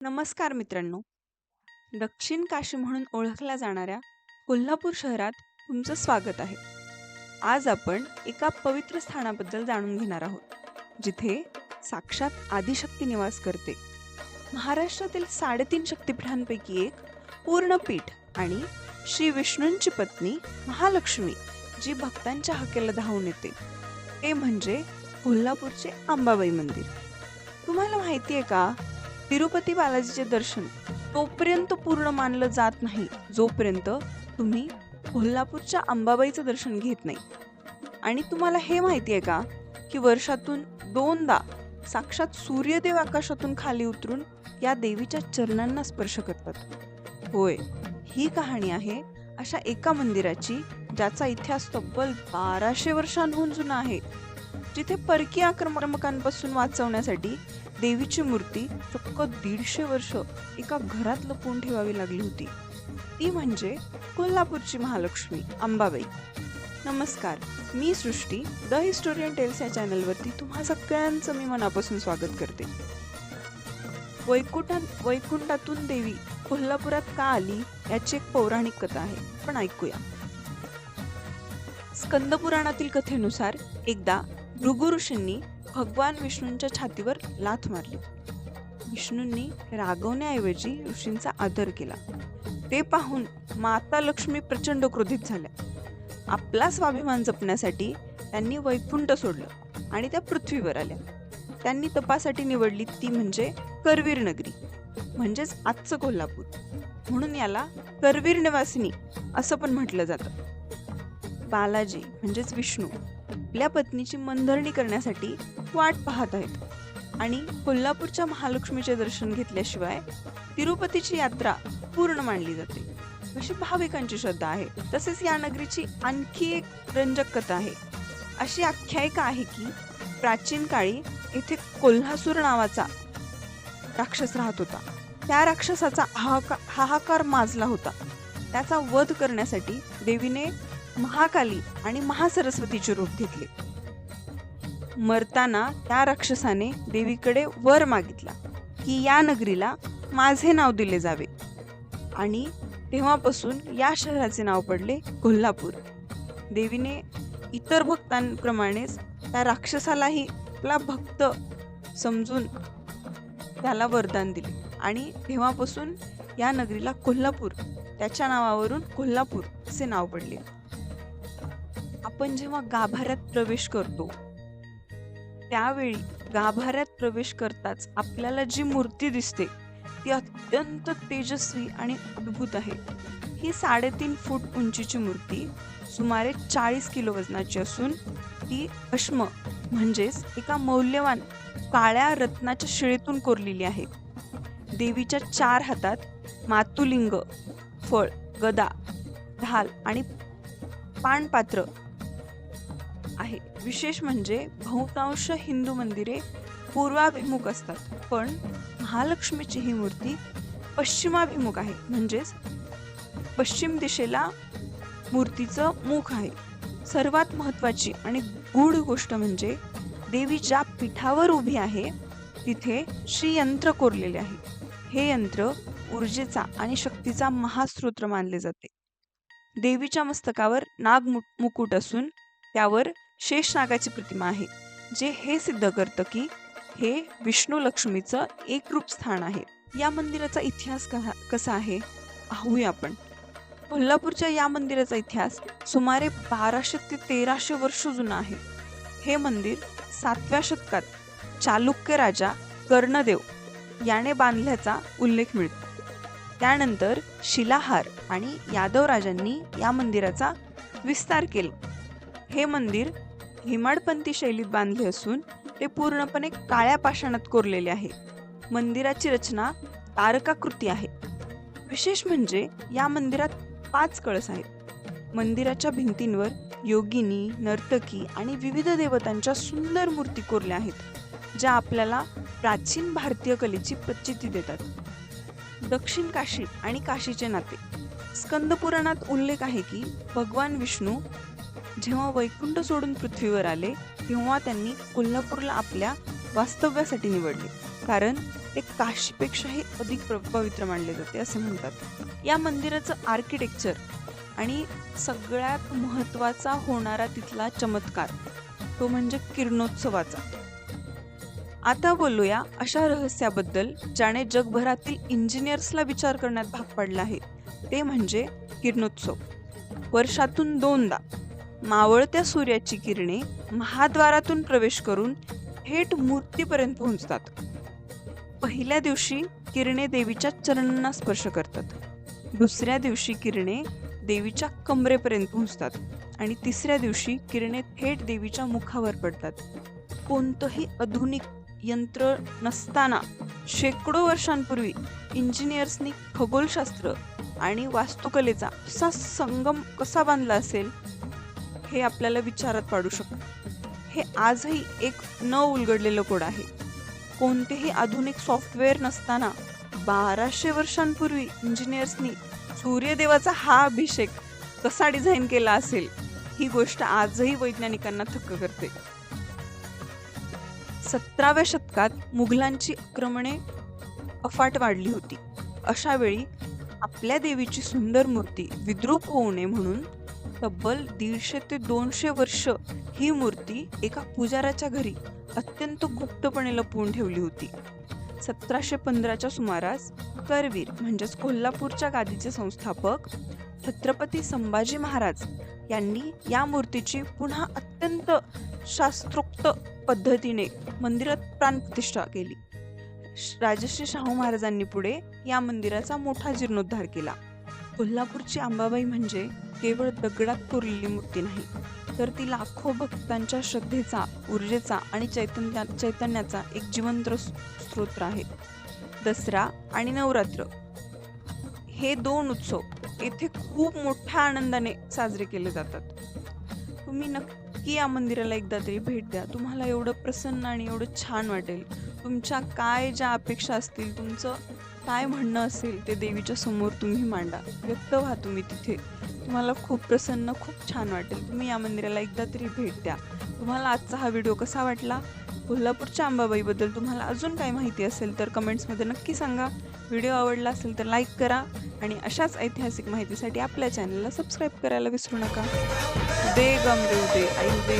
नमस्कार मित्रांनो. दक्षिण काशी म्हणून ओळखल्या जाणाऱ्या कोल्हापूर शहरात तुमचं स्वागत आहे. आज आपण एका पवित्र स्थानाबद्दल जाणून घेणार आहोत, जिथे साक्षात आदिशक्ती निवास करते. महाराष्ट्रातील 3.5 शक्तिपीठांपैकी एक पूर्ण पीठ आणि श्री विष्णूंची पत्नी महालक्ष्मी, जी भक्तांच्या हाकेला धावून येते, ते म्हणजे कोल्हापूरचे अंबाबाई मंदिर. तुम्हाला माहिती आहे का, तिरुपती बालाजीचे दर्शन तोपर्यंत पूर्ण मानलं जात नाही जोपर्यंत तुम्ही कोल्हापूरच्या अंबाबाईचं दर्शन घेत नाही. आणि तुम्हाला हे माहिती आहे का, की वर्षातून 2दा साक्षात सूर्यदेव आकाशातून खाली उतरून या देवीच्या चरणांना स्पर्श करतात. होय, ही कहाणी आहे अशा एका मंदिराची, ज्याचा इतिहास तब्बल 1200 वर्षांहून जुना आहे. जिथे परकीय आक्रमकांपासून वाचवण्यासाठी देवीची मूर्ती चक्क 150 वर्ष एका घरात लपवून ठेवावी लागली होती. ती म्हणजे कोल्हापूरची महालक्ष्मी अंबाबाई. नमस्कार, मी सृष्टी. द हिस्टोरियन टेल्स या चॅनलवरती तुम्हा सगळ्यांचं मी मनापासून स्वागत करते. वैकुंठातून देवी कोल्हापुरात का आली याची एक पौराणिक कथा आहे, पण ऐकूया. स्कंद पुराणातील कथेनुसार एकदा भृगु ऋषींनी भगवान विष्णूंच्या छातीवर लाथ मारली. विष्णूंनी रागवण्याऐवजी ऋषींचा आदर केला. ते पाहून माता लक्ष्मी प्रचंड क्रोधित झाल्या. आपला स्वाभिमान जपण्यासाठी त्यांनी वैकुंठ सोडलं आणि त्या पृथ्वीवर आल्या. त्यांनी तपासाठी निवडली ती म्हणजे करवीर नगरी, म्हणजेच आजचं कोल्हापूर. म्हणून याला करवीर निवासिनी असं पण म्हटलं जातं. बालाजी म्हणजेच विष्णू आपल्या पत्नीची मनधरणी करण्यासाठी वाट पाहत आहेत आणि कोल्हापूरच्या महालक्ष्मीचे दर्शन घेतल्याशिवाय तिरुपतीची यात्रा पूर्ण मानली जाते, अशी भाविकांची श्रद्धा आहे. तसेच या नगरीची आणखी एक रंजक कथा आहे. अशी आख्यायिका आहे की प्राचीन काळी येथे कोल्हासूर नावाचा राक्षस राहत होता. त्या राक्षसाचा हाहाकार माजला होता. त्याचा वध करण्यासाठी देवीने महाकाली आणि महासरस्वतीचे रूप घेतले. मरताना त्या राक्षसाने देवीकडे वर मागितला की या नगरीला माझे नाव दिले जावे, आणि तेव्हापासून या शहराचे नाव पडले कोल्हापूर. देवीने इतर भक्तांप्रमाणेच त्या राक्षसालाही आपला भक्त समजून त्याला वरदान दिले, आणि तेव्हापासून या नगरीला कोल्हापूर, त्याच्या नावावरून कोल्हापूर असे नाव पडले. आपण जेव्हा गाभाऱ्यात प्रवेश करतो, त्यावेळी गाभाऱ्यात प्रवेश करताच आपल्याला जी मूर्ती दिसते ती अत्यंत तेजस्वी आणि अद्भुत आहे. ही 3.5 फूट उंचीची मूर्ती सुमारे 40 किलो वजनाची असून ती अश्म म्हणजेच एका मौल्यवान काळ्या रत्नाच्या शिळेतून कोरलेली आहे. देवीच्या 4 हातात मातुलिंग, फळ, गदा, ढाल आणि पाणपात्र आहे. विशेष म्हणजे बहुतांश हिंदू मंदिरे पूर्वाभिमुख असतात, पण महालक्ष्मीची ही मूर्ती पश्चिमाभिमुख आहे, म्हणजेच पश्चिम दिशेला मूर्तीचं मुख आहे. सर्वात महत्त्वाची आणि गूढ गोष्ट म्हणजे देवी ज्या पीठावर उभी आहे तिथे श्रीयंत्र कोरलेले आहे. हे यंत्र ऊर्जेचा आणि शक्तीचा महास्त्रोत मानले जाते. देवीच्या मस्तकावर नाग मुकुट असून त्यावर शेषनागाची प्रतिमा आहे, जे हे सिद्ध करतं की हे विष्णू लक्ष्मीचं एकरूप स्थान आहे. या मंदिराचा इतिहास कसा आहे पाहूया आपण. कोल्हापूरच्या या मंदिराचा इतिहास सुमारे 1200 ते 1300 वर्ष जुना आहे. हे मंदिर 7व्या शतकात चालुक्य राजा कर्णदेव याने बांधल्याचा उल्लेख मिळतो. त्यानंतर शिलाहार आणि यादव राजांनी या मंदिराचा विस्तार केला. हे मंदिर हेमाडपंथी शैलीत बांधले असून ते पूर्णपणे काळ्या पाषाणात कोरलेले आहे. मंदिराची रचना तारकाकृती आहे. विशेष म्हणजे या मंदिरात 5 कळस आहेत. मंदिराच्या भिंतींवर योगिनी, नर्तकी आणि विविध देवतांच्या सुंदर मूर्ती कोरल्या आहेत, ज्या आपल्याला प्राचीन भारतीय कलेची प्रचिती देतात. दक्षिण काशी आणि काशीचे नाते. स्कंद पुराणात उल्लेख आहे की भगवान विष्णू जेव्हा वैकुंठ सोडून पृथ्वीवर आले, तेव्हा त्यांनी कोल्हापूरला आपल्या वास्तव्यासाठी निवडले, कारण ते काशीपेक्षाही अधिक पवित्र मानले जाते असे म्हणतात. या मंदिराचं आर्किटेक्चर आणि सगळ्यात महत्त्वाचा होणारा तिथला चमत्कार तो म्हणजे किरणोत्सवाचा. आता बोलूया अशा रहस्याबद्दल ज्याने जगभरातील इंजिनियर्सला विचार करण्यात भाग पाडला आहे, ते म्हणजे किरणोत्सव. वर्षातून 2दा मावळत्या सूर्याची किरणे महाद्वारातून प्रवेश करून थेट मूर्तीपर्यंत पोहोचतात. पहिल्या दिवशी किरणे देवीच्या चरणांना स्पर्श करतात, दुसऱ्या दिवशी किरणे देवीच्या कमरेपर्यंत पोहोचतात आणि तिसऱ्या दिवशी किरणे थेट देवीच्या मुखावर पडतात. कोणतंही आधुनिक यंत्र नसताना शेकडो वर्षांपूर्वी इंजिनियर्सनी खगोलशास्त्र आणि वास्तुकलेचा असा संगम कसा बांधला असेल हे आपल्याला विचारात पाडू शकतो. हे आजही एक न उलगडलेलं कोड आहे. कोणतेही आधुनिक सॉफ्टवेअर नसताना 1200 वर्षांपूर्वी इंजिनियर्सनी सूर्यदेवाचा हा अभिषेक कसा डिझाईन केला असेल ही गोष्ट आजही वैज्ञानिकांना थक्क करते. 17व्या शतकात मुघलांची आक्रमणे अफाट वाढली होती. अशा वेळी आपल्या देवीची सुंदर मूर्ती विद्रूप होऊ नये म्हणून तब्बल 150 ते 200 वर्ष ही मूर्ती एका पुजाऱ्याच्या घरी अत्यंत गुप्तपणे लपवून ठेवली होती. 1715च्या सुमारास करवीर म्हणजेच कोल्हापूरच्या गादीचे संस्थापक छत्रपती संभाजी महाराज यांनी या मूर्तीची पुन्हा अत्यंत शास्त्रोक्त पद्धतीने मंदिरात प्राणप्रतिष्ठा केली. राजश्री शाहू महाराजांनी पुढे या मंदिराचा मोठा जीर्णोद्धार केला. कोल्हापूरची अंबाबाई म्हणजे केवळ दगडात कोरलेली मूर्ती नाही, तर ती लाखो भक्तांच्या श्रद्धेचा, ऊर्जेचा आणि चैतन्याचा एक जिवंत स्रोत आहे. दसरा आणि नवरात्र हे 2 उत्सव येथे खूप मोठ्या आनंदाने साजरे केले जातात. तुम्ही नक्की या मंदिराला एकदा तरी भेट द्या. तुम्हाला एवढं प्रसन्न आणि एवढं छान वाटेल. तुमच्या काय ज्या अपेक्षा असतील, तुमचं काय म्हणणं असेल ते देवीच्या समोर तुम्ही मांडा, व्यक्त व्हा तुम्ही तिथे. तुम्हाला खूप प्रसन्न, खूप छान वाटेल. तुम्ही या मंदिराला एकदा तरी भेट द्या. तुम्हाला आजचा हा व्हिडिओ कसा वाटला? कोल्हापूरच्या अंबाबाईबद्दल तुम्हाला अजून काय माहिती असेल तर कमेंट्समध्ये नक्की सांगा. व्हिडिओ आवडला असेल तर लाईक करा आणि अशाच ऐतिहासिक माहितीसाठी आपल्या चॅनलला सबस्क्राईब करायला विसरू नका. उदे गमरे उदे आई उदे.